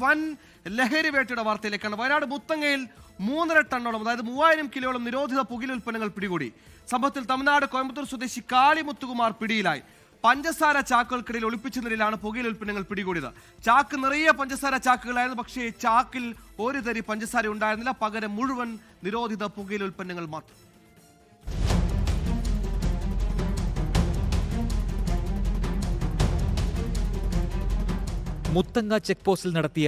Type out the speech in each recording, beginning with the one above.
വൻ ലഹരി വേട്ടയുടെ വാർത്തയിലേക്കാണ്. വയനാട് മുത്തങ്ങയിൽ 3.5 ടണ്ണോളം, അതായത് 3000 കിലോളം നിരോധിത പുകയില ഉൽപ്പന്നങ്ങൾ പിടികൂടി. സംഭവത്തിൽ തമിഴ്നാട് കോയമ്പത്തൂർ സ്വദേശി കാളിമുത്തുകുമാർ പിടിയിലായി. പഞ്ചസാര ചാക്കുകൾക്കിടയിൽ ഒളിപ്പിച്ച നിലയിലാണ് പുകയില ഉൽപ്പന്നങ്ങൾ പിടികൂടിയത്. ചാക്ക് നിറയെ പഞ്ചസാര ചാക്കുകളായിരുന്നു. പക്ഷേ ചാക്കിൽ ഒരു തരി പഞ്ചസാര ഉണ്ടായിരുന്നില്ല. പകരം മുഴുവൻ നിരോധിത പുകയില ഉൽപ്പന്നങ്ങൾ മാത്രം. മുത്തങ്ങ ചെക്ക് പോസ്റ്റിൽ നടത്തിയ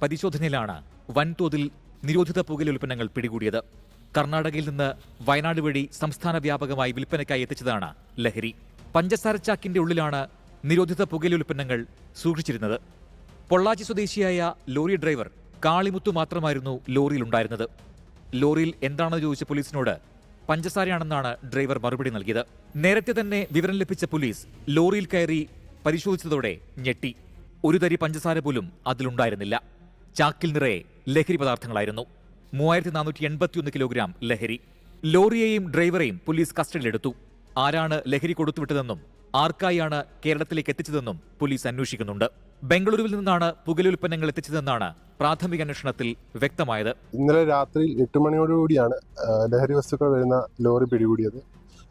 പരിശോധനയിലാണ് വൻതോതിൽ നിരോധിത പുകയില ഉൽപ്പന്നങ്ങൾ പിടികൂടിയത്. കർണാടകയിൽ നിന്ന് വയനാട് വഴി സംസ്ഥാന വ്യാപകമായി വിൽപ്പനയ്ക്കായി എത്തിച്ചതാണ് ലഹരി. പഞ്ചസാര ചാക്കിന്റെ ഉള്ളിലാണ് നിരോധിത പുകയില ഉൽപ്പന്നങ്ങൾ സൂക്ഷിച്ചിരുന്നത്. പൊള്ളാച്ചി സ്വദേശിയായ ലോറി ഡ്രൈവർ കാളിമുത്തു മാത്രമായിരുന്നു ലോറിയിലുണ്ടായിരുന്നത്. ലോറിയിൽ എന്താണെന്ന് ചോദിച്ച പോലീസിനോട് പഞ്ചസാരയാണെന്നാണ് ഡ്രൈവർ മറുപടി നൽകിയത്. നേരത്തെ തന്നെ വിവരം ലഭിച്ച പോലീസ് ലോറിയിൽ കയറി പരിശോധിച്ചതോടെ ഞെട്ടി. ഒരു തരി പഞ്ചസാര പോലും അതിലുണ്ടായിരുന്നില്ല. ചാക്കിൽ നിറയെ ലഹരി പദാർത്ഥങ്ങളായിരുന്നു. 3481 കിലോഗ്രാം ലഹരി. ലോറിയെയും ഡ്രൈവറെയും പോലീസ് കസ്റ്റഡിയിലെടുത്തു. ആരാണ് ലഹരി കൊടുത്തുവിട്ടതെന്നും ആർക്കായാണ് കേരളത്തിലേക്ക് എത്തിച്ചതെന്നും പോലീസ് അന്വേഷിക്കുന്നുണ്ട്. ബംഗളൂരുവിൽ നിന്നാണ് പുകയില ഉൽപ്പന്നങ്ങൾ എത്തിച്ചതെന്നാണ് പ്രാഥമിക അന്വേഷണത്തിൽ വ്യക്തമായത്. ഇന്നലെ രാത്രി 8 മണിയോടുകൂടിയാണ് ലഹരി വസ്തുക്കൾ വരുന്ന ലോറി പിടികൂടിയത്.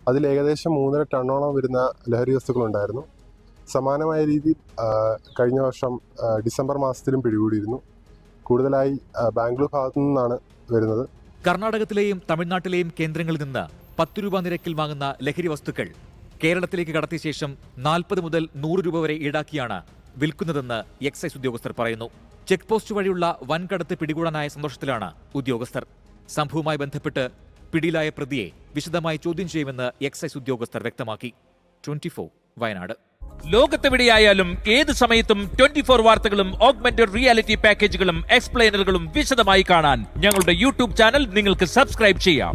അതിൽ ഏകദേശം 3.5 ടണ്ണോളം വരുന്ന ലഹരി വസ്തുക്കൾ ഉണ്ടായിരുന്നു. സമാനമായ രീതിയിൽ കഴിഞ്ഞ വർഷം ഡിസംബർ മാസത്തിലും പിടികൂടിയിരുന്നു. കൂടുതലായി ബാംഗ്ലൂർ ഭാഗത്തു നിന്നാണ് വരുന്നത്. കർണാടകത്തിലെയും തമിഴ്നാട്ടിലെയും കേന്ദ്രങ്ങളിൽ നിന്ന് 10 രൂപ നിരക്കിൽ വാങ്ങുന്ന ലഹരി വസ്തുക്കൾ കേരളത്തിലേക്ക് കടത്തിയ ശേഷം 40 മുതൽ 100 രൂപ വരെ ഈടാക്കിയാണ് വിൽക്കുന്നതെന്ന് എക്സൈസ് ഉദ്യോഗസ്ഥർ പറയുന്നു. ചെക്ക് പോസ്റ്റ് വഴിയുള്ള വൻകടത്ത് പിടികൂടാനായ സന്തോഷത്തിലാണ് ഉദ്യോഗസ്ഥർ. സംഭവവുമായി ബന്ധപ്പെട്ട് പിടിയിലായ പ്രതിയെ വിശദമായി ചോദ്യം ചെയ്യുമെന്ന് എക്സൈസ് ഉദ്യോഗസ്ഥർ വ്യക്തമാക്കി. 24 വയനാട്. ലോകത്തെവിടെയായാലും ഏത് സമയത്തും 24 വാർത്തകളും ഓഗ്മെന്റഡ് റിയാലിറ്റി പാക്കേജുകളും എക്സ്പ്ലെയിനറുകളും വിശദമായി കാണാൻ ഞങ്ങളുടെ യൂട്യൂബ് ചാനൽ നിങ്ങൾക്ക് സബ്സ്ക്രൈബ് ചെയ്യാം.